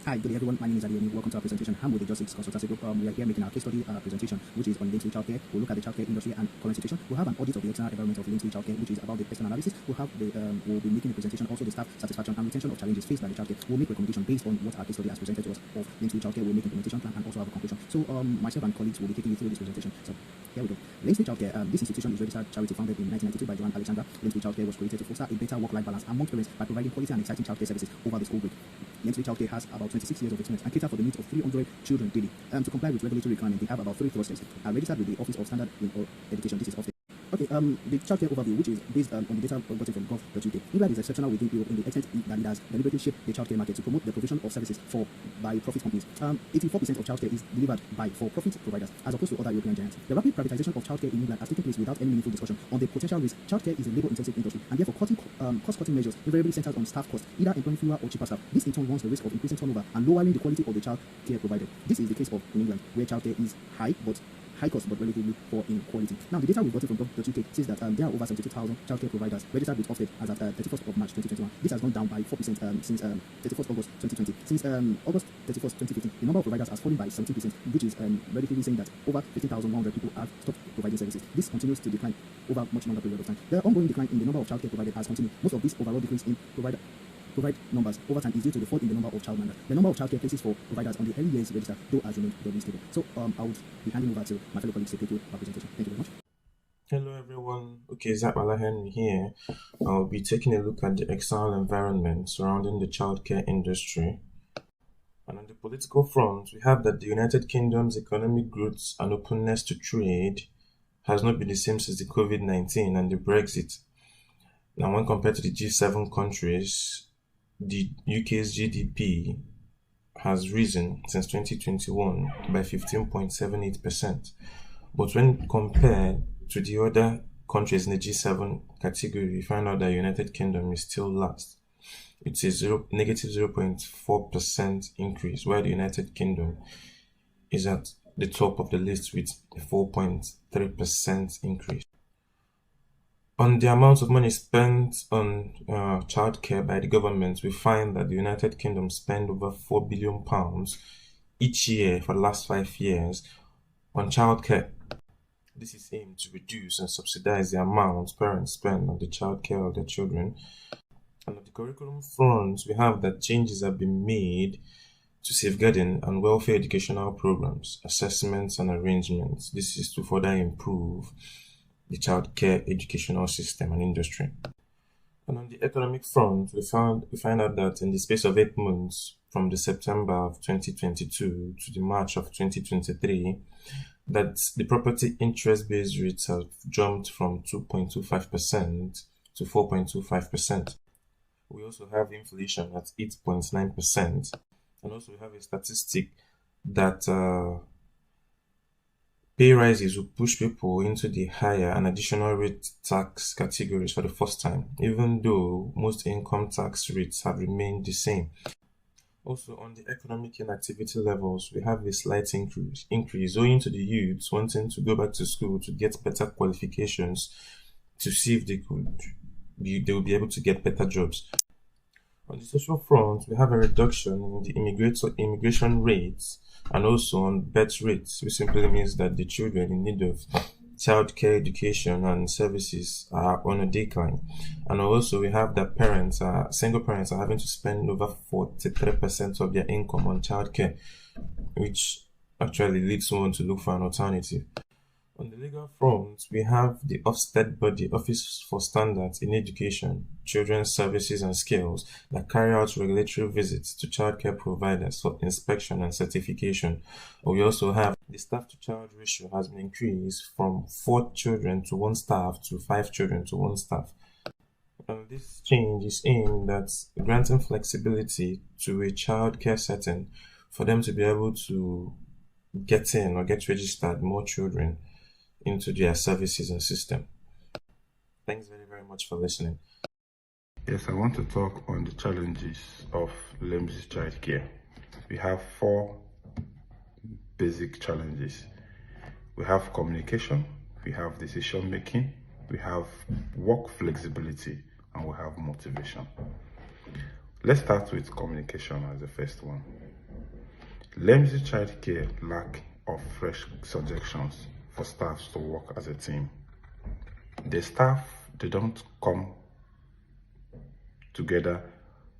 Hi, good day everyone. My name is Adeyemi. Welcome to our presentation. I'm with the Justice Consultancy Group. We are here making our case study presentation, which is on linked with childcare. We'll look at the childcare industry and current situation. We'll have an audit of the external environment of linked with childcare, which is about the personal analysis. We'll be making the presentation, also the staff satisfaction and retention of challenges faced by the childcare. We'll make recommendation based on what our case study has presented to us of linked with childcare. We'll make implementation plan and also have a conclusion. So myself and colleagues will be taking you through this presentation. So here we go. Linked with Childcare. This institution is a registered charity founded in 1992 by Joanne Alexandra. Linked with Childcare was created to foster a better work-life balance among parents by providing quality and exciting childcare services over the school week. Linked with Childcare has about 26 years of experience and cater for the needs of 300 children daily. To comply with regulatory requirements, they have about 3 thrusters. Are registered with the Office of Standard in Education. This is often. Okay, the childcare overview, which is based on the data gotten from gov.uk. England is exceptional within Europe in the extent that it has deliberately shaped the childcare market to promote the provision of services by profit companies. 84% of childcare is delivered by for-profit providers, as opposed to other European giants. The rapid privatization of childcare in England has taken place without any meaningful discussion on the potential risk. Childcare is a labor-intensive industry, and therefore cost-cutting measures invariably centers on staff costs, either employing fewer or cheaper staff. This in turn runs the risk of increasing turnover and lowering the quality of the childcare provided. This is the case of in England, where childcare is high cost but relatively poor in quality. Now, the data we've gotten from gov.uk says that there are over 72,000 childcare providers registered with Ofsted as at 31st of March 2021. This has gone down by 4% since 31st August 2020. Since August 31st 2015, the number of providers has fallen by 17%, which is relatively saying that over 15,100 people have stopped providing services. This continues to decline over much longer period of time. The ongoing decline in the number of childcare provided has continued. Most of this overall decrease in provide numbers over time is due to the fall in the number of childminders. The number of childcare places for providers on the early years register, though, has remained very stable. So I would be handing over to my fellow colleagues to take you our presentation. Thank you very much. Hello everyone. Okay, Zach Henry here. I'll be taking a look at the external environment surrounding the childcare industry. And on the political front, we have that the United Kingdom's economic growth and openness to trade has not been the same since the COVID-19 and the Brexit. Now, when compared to the G7 countries, the UK's GDP has risen since 2021 by 15.78%. But when compared to the other countries in the G7 category, we find out that United Kingdom is still last. It's a negative 0.4% increase, while the United Kingdom is at the top of the list with a 4.3% increase. On the amount of money spent on childcare by the government, we find that the United Kingdom spent over £4 billion each year for the last 5 years on childcare. This is aimed to reduce and subsidize the amount parents spend on the childcare of their children. And on the curriculum front, we have that changes have been made to safeguarding and welfare educational programs, assessments and arrangements. This is to further improve the childcare educational system and industry. And on the economic front, we find out that in the space of 8 months, from the September of 2022 to the March of 2023, that the property interest-based rates have jumped from 2.25% to 4.25%. We also have inflation at 8.9%, and also we have a statistic that pay rises will push people into the higher and additional rate tax categories for the first time, even though most income tax rates have remained the same. Also, on the economic inactivity levels, we have a slight increase owing to the youths wanting to go back to school to get better qualifications to see if they will be able to get better jobs. On the social front, we have a reduction in the immigration rates and also on birth rates, which simply means that the children in need of childcare education and services are on a decline. And also we have that single parents are having to spend over 43% of their income on childcare, which actually leads someone to look for an alternative. On the legal front, we have the Ofsted body, Office for Standards in Education, Children's Services and Skills, that carry out regulatory visits to childcare providers for inspection and certification. We also have the staff-to-child ratio has been increased from 4 children to 1 staff to 5 children to 1 staff. And this change is aimed at granting flexibility to a childcare setting for them to be able to get in or get registered more children into their services and system. Thanks very, very much for listening. Yes, I want to talk on the challenges of LIMS childcare. We have 4 basic challenges. We have communication, we have decision making, we have work flexibility, and we have motivation. Let's start with communication as the first one. LEMSI Childcare lack of fresh suggestions for staffs to work as a team. The staff, they don't come together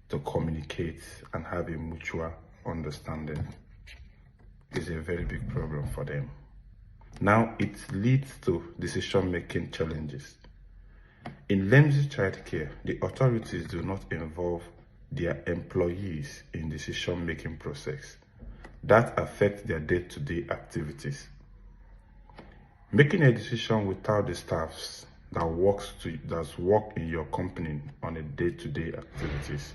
to communicate and have a mutual understanding. It's a very big problem for them. Now it leads to decision-making challenges. In LEMSI Childcare, the authorities do not involve their employees in decision-making process. That affects their day-to-day activities. Making a decision without the staffs that work in your company on a day-to-day activities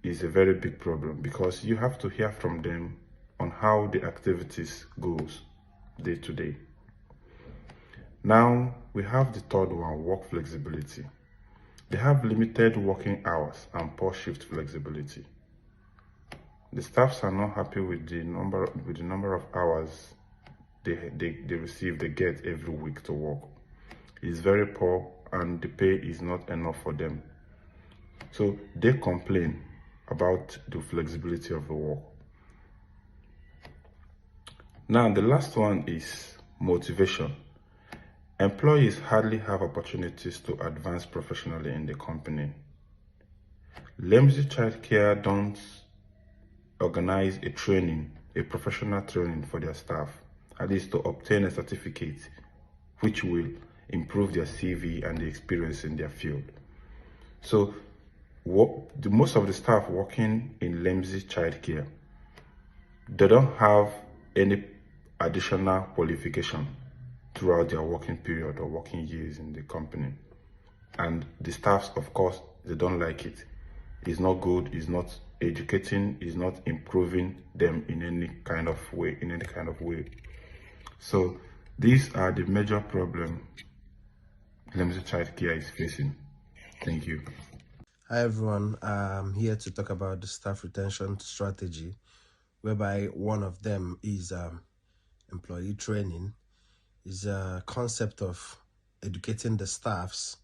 is a very big problem, because you have to hear from them on how the activities goes day to day. Now we have the third one, work flexibility. They have limited working hours and poor shift flexibility. The staffs are not happy with the number of hours they get every week to work. It's very poor and the pay is not enough for them. So they complain about the flexibility of the work. Now the last one is motivation. Employees hardly have opportunities to advance professionally in the company. LEMSI Childcare don't organize a professional training for their staff, at least to obtain a certificate which will improve their CV and the experience in their field. So most of the staff working in LEMSI Childcare, they don't have any additional qualification throughout their working period or working years in the company. And the staffs, of course, they don't like it. It's not good, it's not educating, it's not improving them in any kind of way. So these are the major problems LEMSI Childcare is facing. Thank you. Hi everyone, I'm here to talk about the staff retention strategy, whereby one of them is employee training. Is a concept of educating the staffs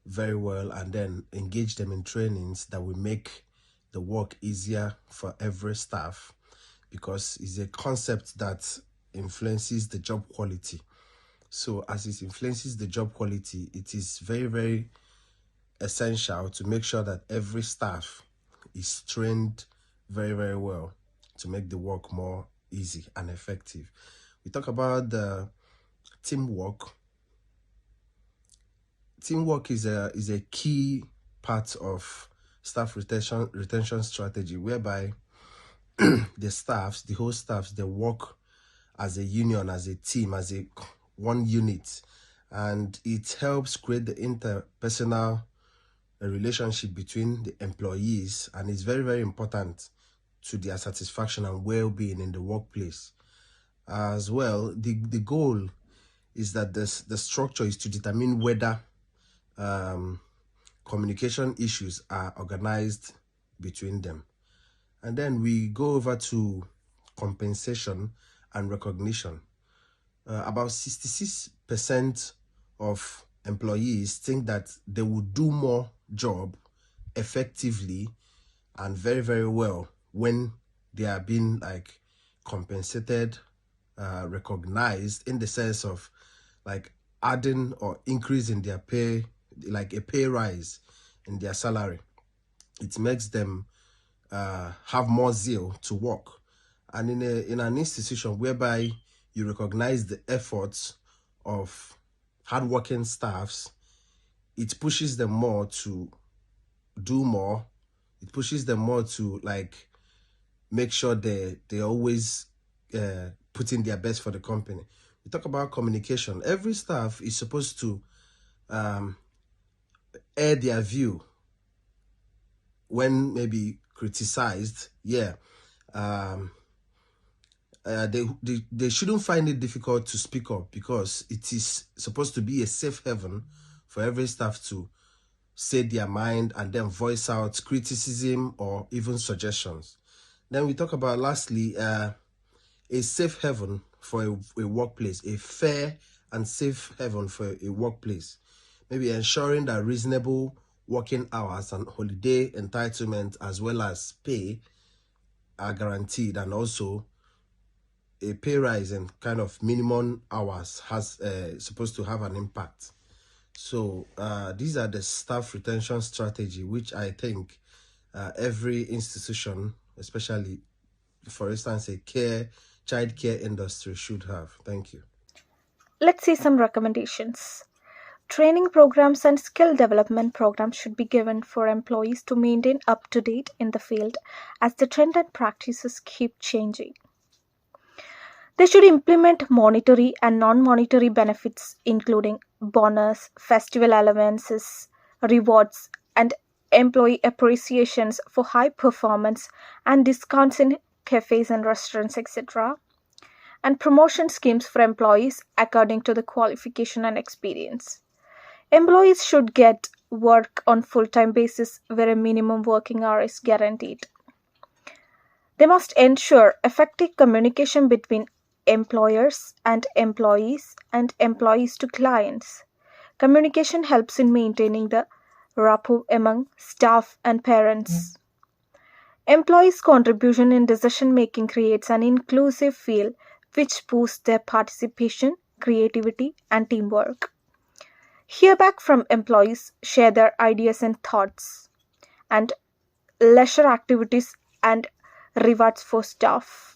very well and then engage them in trainings that will make the work easier for every staff, because it's a concept that influences the job quality. So as it influences the job quality, it is very, very essential to make sure that every staff is trained very, very well to make the work more easy and effective. We talk about the teamwork. Teamwork is a key part of staff retention strategy, whereby the whole staffs, they work as a union, as a team, as one unit, and it helps create the interpersonal relationship between the employees, and it's very, very important to their satisfaction and well-being in the workplace. As well, the goal is that the structure is to determine whether communication issues are organized between them. And then we go over to compensation and recognition. About 66% of employees think that they will do more job effectively and very, very well when they are being like compensated, recognized, in the sense of like adding or increasing their pay, like a pay rise in their salary. It makes them have more zeal to work. And in an institution whereby you recognize the efforts of hardworking staffs, it pushes them more to do more. It pushes them more to like make sure they always put in their best for the company. We talk about communication. Every staff is supposed to air their view when maybe criticized. They shouldn't find it difficult to speak up, because it is supposed to be a safe haven for every staff to say their mind and then voice out criticism or even suggestions. Then we talk about, lastly, a safe haven for a workplace, a fair and safe haven for a workplace. Maybe ensuring that reasonable working hours and holiday entitlement, as well as pay, are guaranteed, and also a pay rise and kind of minimum hours has supposed to have an impact. So these are the staff retention strategy, which I think every institution, especially for instance a child care industry, should have. Thank you. Let's see some recommendations. Training programs and skill development programs should be given for employees to maintain up to date in the field as the trend and practices keep changing. They should implement monetary and non-monetary benefits including bonus, festival allowances, rewards, and employee appreciations for high performance and discounts in cafes and restaurants, etc. And promotion schemes for employees according to the qualification and experience. Employees should get work on full-time basis where a minimum working hour is guaranteed. They must ensure effective communication between employers and employees to clients. Communication helps in maintaining the rapport among staff and parents. Employees' contribution in decision making creates an inclusive feel which boosts their participation, creativity, and teamwork. Hear back from employees, share their ideas and thoughts, and leisure activities and rewards for staff.